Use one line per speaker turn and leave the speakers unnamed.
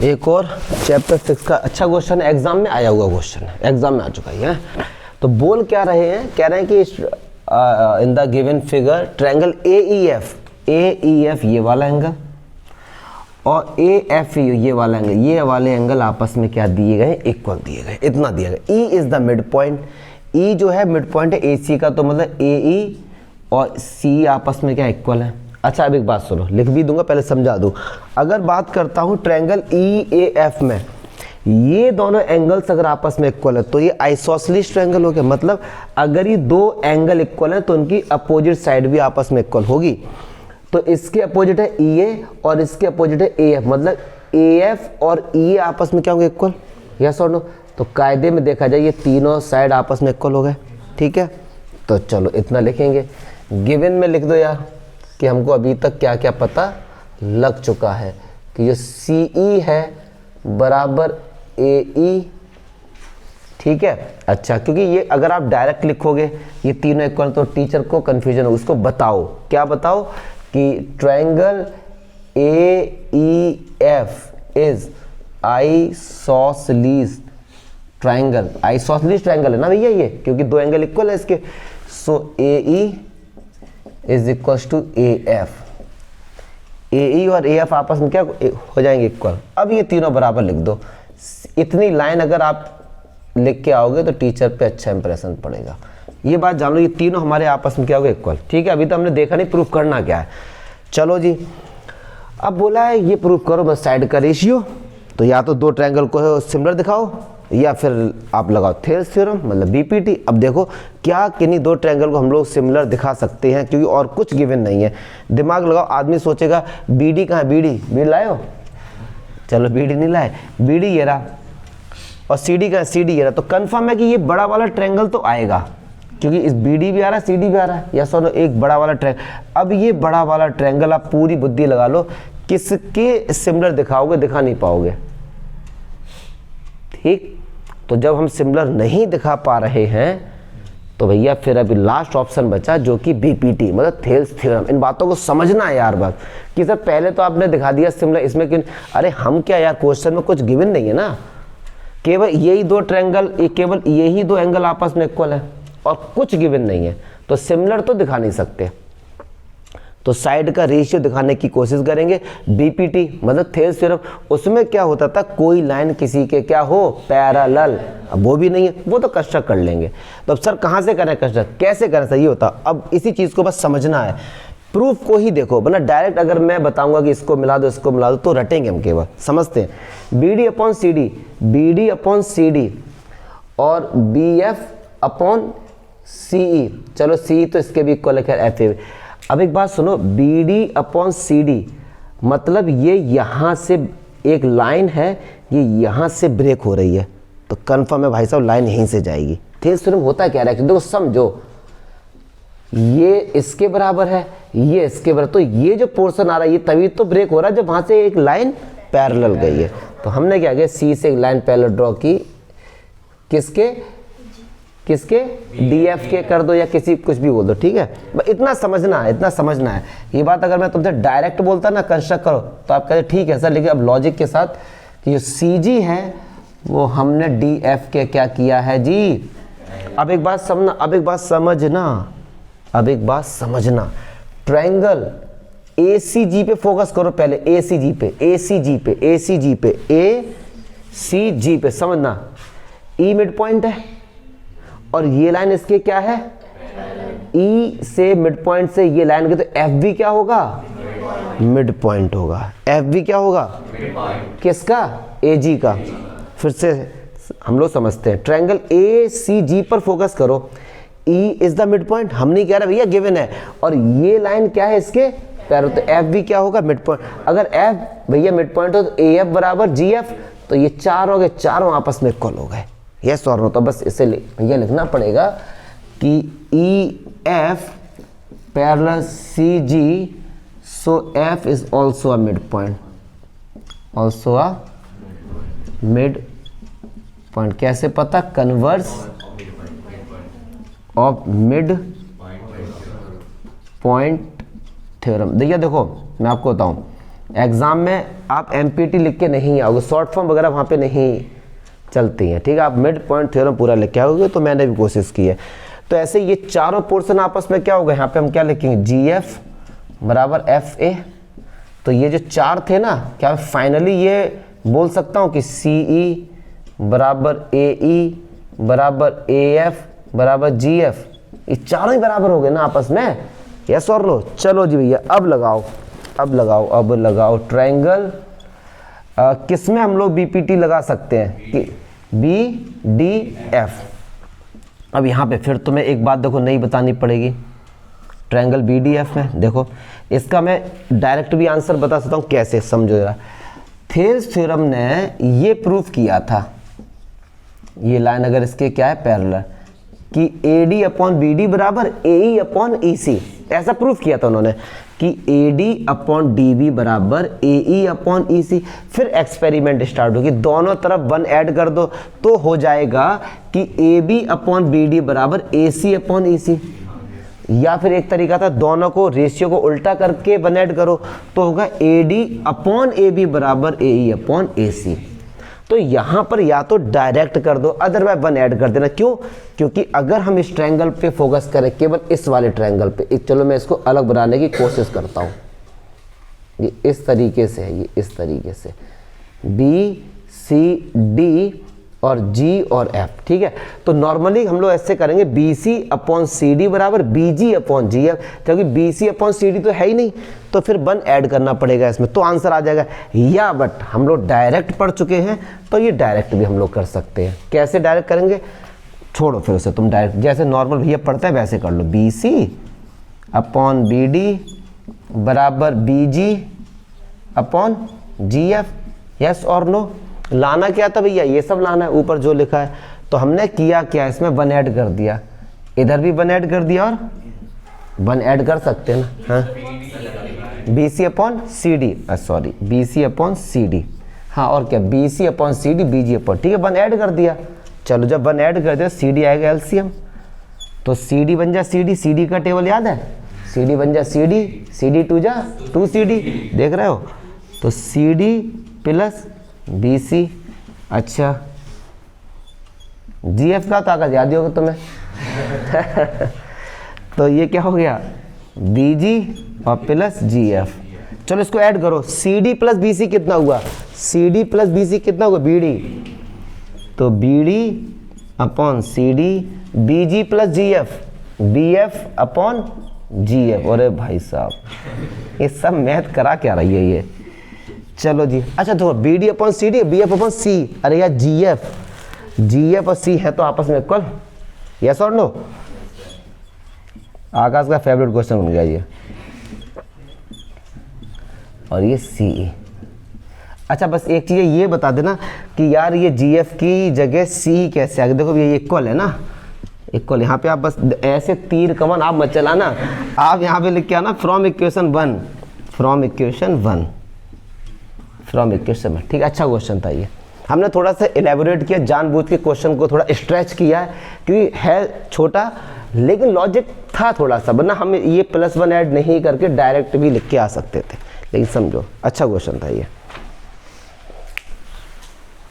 एक और चैप्टर 6 का अच्छा क्वेश्चन है, एग्जाम में आया हुआ क्वेश्चन है, एग्जाम में आ चुका है। तो बोल क्या रहे हैं, कह रहे हैं कि in the given figure triangle AEF ये वाला एंगल और AFE ये वाला एंगल, ये वाले एंगल आपस में क्या दिए गए, इक्वल दिए गए, इतना दिया गया। E is the mid point, E जो है मिड पॉइंट है AC का, तो मतलब AE और C आपस में क्या इक्वल है। अच्छा अब एक बात सुनो, लिख भी दूंगा, पहले समझा दूं। अगर बात करता हूं ट्रायंगल EAF में, ये दोनों एंगल्स अगर आपस में इक्वल है तो ये आइसोसेलेस ट्रायंगल हो गया। मतलब अगर ये दो एंगल इक्वल है तो उनकी अपोजिट साइड भी आपस में इक्वल होगी। तो इसके अपोजिट है EA और इसके अपोजिट है AF, मतलब AF और EA आपस में क्या होंगे, इक्वल। यस और नो? तो कायदे में देखा जाए ये तीनों साइड आपस में इक्वल हो गए। ठीक है, तो चलो इतना लिखेंगे। गिवन में लिख दो यार कि हमको अभी तक क्या क्या पता लग चुका है कि जो CE है बराबर AE। ठीक है, अच्छा, क्योंकि ये अगर आप डायरेक्ट लिखोगे ये तीनों इक्वल तो टीचर को कंफ्यूजन हो। उसको बताओ, क्या बताओ कि triangle AEF is isosceles triangle. Isosceles triangle है ना भैया ये, क्योंकि दो एंगल इक्वल है इसके। So AE is equal to AF। AE और AF आपस में क्या हो जाएंगे, इक्वल। अब ये तीनों बराबर लिख दो। इतनी लाइन अगर आप लिख के आओगे तो टीचर पे अच्छा इंप्रेशन पड़ेगा। ये बात जान लो, ये तीनों हमारे आपस में क्या होगा, इक्वल। ठीक है, अभी तो हमने देखा नहीं प्रूफ करना क्या है। चलो जी, अब बोला है ये प्रूफ करो बस साइड का रेशियो। तो या तो दो ट्रायंगल को सिमिलर दिखाओ या फिर आप लगाओ थेल्स थ्योरम, मतलब BPT। अब देखो क्या किन्हीं दो ट्रायंगल को हम लोग सिमिलर दिखा सकते हैं, क्योंकि और कुछ गिवन नहीं है। दिमाग लगाओ, आदमी सोचेगा BD कहाँ है, BD लाए हो, चलो BD नहीं लाए, BD ये रहा, और CD कहाँ है, CD ये रहा। तो कंफर्म है कि ये बड़ा वाला ट्रायंगल तो आएगा, क्योंकि इस BD भी आ रहा है, CD भी आ रहा है। या सो एक बड़ा वाला ट्रायंगल। अब ये बड़ा वाला ट्रायंगल आप पूरी बुद्धि लगा लो, किसके सिमिलर दिखाओगे, दिखा नहीं पाओगे। ठीक, तो जब हम सिमिलर नहीं दिखा पा रहे हैं तो भैया फिर अभी लास्ट ऑप्शन बचा जो कि BPT, मतलब थेल्स थ्योरम। इन बातों को समझना है यार बात, कि सर पहले तो आपने दिखा दिया सिमिलर, इसमें क्यों। अरे हम क्या यार, क्वेश्चन में कुछ गिवन नहीं है ना, केवल यही दो ट्रायंगल, केवल यही दो एंगल आपस में इक्वल है और कुछ गिवन नहीं है, तो सिमिलर तो दिखा नहीं सकते। तो साइड का रेशियो दिखाने की कोशिश करेंगे। BPT मतलब थेल्स थ्योरम, उसमें क्या होता था, कोई लाइन किसी के क्या हो, पैरेलल। अब वो भी नहीं है, वो तो कंस्ट्रक्ट कर लेंगे। तो अब सर कहाँ से करें कंस्ट्रक्ट, कैसे करें, सर ये होता। अब इसी चीज़ को बस समझना है, प्रूफ को ही देखो, वरना डायरेक्ट अगर मैं बताऊंगा कि इसको मिला दो इसको मिला दो तो रटेंगे हम। केवल समझते हैं BD अपॉन CD और BF अपॉन CE। चलो CE तो इसके भी इक्वल है, FA। अब एक बात सुनो, BD अपॉन CD मतलब ये यहाँ से एक लाइन है, ये यहाँ से ब्रेक हो रही है, तो कन्फर्म है भाई साहब लाइन यहीं से जाएगी। थेल्स थ्योरम होता क्या है, देखो समझो, ये इसके बराबर है, ये इसके बराबर, तो ये जो पोर्शन आ रहा है ये तभी तो ब्रेक हो रहा है जब वहाँ से एक लाइन पैरेलल गई है। तो हमने क्या किया, C से एक लाइन पैरेलल ड्रॉ की, किसके DF के कर दो या किसी कुछ भी बोल दो। ठीक है, इतना समझना है, इतना समझना है। ये बात अगर मैं तुमसे डायरेक्ट बोलता ना कंस्ट्रक्ट करो तो आप कहते ठीक है सर, लेकिन अब लॉजिक के साथ कि जो CG है वो हमने DF के क्या किया है जी। अब एक बात समझना, ट्रायंगल ACG पे फोकस करो पहले, ACG पे समझना। E मिड पॉइंट है और ये लाइन इसके क्या है, E से मिड पॉइंट से ये लाइन के, तो FB क्या होगा, मिड पॉइंट होगा। FB क्या होगा, किसका, AG का। फिर से हम लोग समझते हैं, ट्रायंगल ACG पर फोकस करो। E is the mid point, हम नहीं कह रहे भैया, गिवन है, और ये लाइन क्या है इसके पैरों, तो FB क्या होगा, मिड पॉइंट। अगर F भैया मिड पॉइंट हो तो AF बराबर GF, तो ये चार हो गए, चारों आपस में इक्वल हो गए। यस और नो? तो बस इसे ये लिखना पड़ेगा कि EF parallel CG, so F is also a mid point, also a mid point. कैसे पता, converse of mid point theorem. देखिए देखो मैं आपको बताऊं, एग्जाम में आप एमपीटी लिख के नहीं आओगे, शॉर्ट फॉर्म वगैरह वहाँ पे नहीं चलती हैं, ठीक है। आप मिड पॉइंट थ्योरम पूरा लिख के आओगे, तो मैंने भी कोशिश की है। तो ऐसे ये चारों पोर्शन आपस में क्या होगा, यहाँ पे हम क्या लिखेंगे, जी एफ बराबर एफ ए। तो ये जो चार थे ना, क्या फाइनली ये बोल सकता हूँ कि सी ई बराबर ए ई बराबर ए एफ बराबर जी एफ, ये चारों ही बराबर हो गए ना आपस में, यस और नो। चलो जी भैया, अब लगाओ ट्रायंगल। किस में हम लोग बीपीटी लगा सकते हैं कि बी डी एफ। अब यहाँ पे फिर तुम्हें एक बात देखो नई बतानी पड़ेगी, ट्रायंगल बी डी एफ में देखो, इसका मैं डायरेक्ट भी आंसर बता सकता हूँ, कैसे समझो जरा। थेल्स थ्योरम ने ये प्रूफ किया था, ये लाइन अगर इसके क्या है पैरेलल, कि A D upon B D बराबर ए ई अपॉन ई सी, ऐसा प्रूफ किया था उन्होंने कि A D upon D B बराबर ए ई अपॉन ई सी। फिर एक्सपेरिमेंट स्टार्ट होगी, दोनों तरफ 1 ऐड कर दो तो हो जाएगा कि A B upon B D बराबर ए सी अपॉन ई सी। या फिर एक तरीका था, दोनों को रेशियो को उल्टा करके 1 ऐड करो तो होगा A D upon A B बराबर ए ई अपॉन ए सी। तो यहाँ पर या तो डायरेक्ट कर दो, अदरवाइज 1 ऐड कर देना। क्यों? क्योंकि अगर हम इस ट्रायंगल पे फोकस करें, केवल इस वाले ट्रायंगल पे, चलो मैं इसको अलग बनाने की कोशिश करता हूँ। ये इस तरीके से है, ये इस तरीके से बी सी डी और जी और एफ, ठीक है। तो नॉर्मली हम लोग ऐसे करेंगे, B C upon C D बराबर B G upon G F, क्योंकि B C upon C D तो है ही नहीं, तो फिर 1 ऐड करना पड़ेगा इसमें, तो आंसर आ जाएगा। या बट हम लोग डायरेक्ट पढ़ चुके हैं, तो ये डायरेक्ट भी हम लोग कर सकते हैं। कैसे डायरेक्ट करेंगे, छोड़ो फिर उसे, तुम डायरेक्ट जैसे नॉर्मल भैया पढ़ते हैं वैसे कर लो। B C upon B D बराबर B G upon G F, yes और नो। लाना क्या था भैया, ये सब लाना है ऊपर जो लिखा है। तो हमने किया क्या, इसमें 1 ऐड कर दिया, इधर भी 1 ऐड कर दिया, और 1 ऐड कर सकते हैं ना, हाँ। B C upon C D, sorry B C upon C D, हाँ और क्या, B C upon C D B G upon, ठीक है 1 ऐड कर दिया। चलो जब 1 ऐड कर दिया, सी डी आएगा एलसीएम, तो सी डी बन जा सी डी, सी डी का टेबल याद है, सी डी बन जा सी डी 2 जा 2 सी डी, देख रहे हो। तो C D plus B C, अच्छा जी एफ का ताकत याद ही होगा तुम्हें तो ये क्या हो गया, बी जी और प्लस जी एफ। चलो इसको ऐड करो, C D plus B C कितना हुआ, C D plus B C कितना हुआ, बी डी, तो B D upon C D, B G plus G F, B F upon G F. अरे भाई साहब ये सब मैथ करा क्या रही है ये। चलो जी, अच्छा तो B D upon C D, B F upon C, अरे यार जी एफ और सी है तो आपस में इक्वल, यस और नो। आकाश का फेवरेट क्वेश्चन बन गया ये, और ये सी ई। अच्छा बस एक चीज़ ये बता देना कि यार ये जी एफ की जगह सी कैसे आ गया, देखो ये इक्वल है ना, इक्वल। यहाँ पे आप बस ऐसे तीर कमान आप मत चलाना, आप यहाँ पे लिख के आना from equation 1, from equation 1, from equation 1, ठीक है। अच्छा क्वेश्चन था ये, हमने थोड़ा सा एलेबोरेट किया, जानबूझ के क्वेश्चन को थोड़ा स्ट्रेच किया है, क्योंकि है छोटा लेकिन लॉजिक था थोड़ा सा, वरना हम ये +1 ऐड नहीं करके डायरेक्ट भी लिख के आ सकते थे, लेकिन समझो अच्छा क्वेश्चन था ये।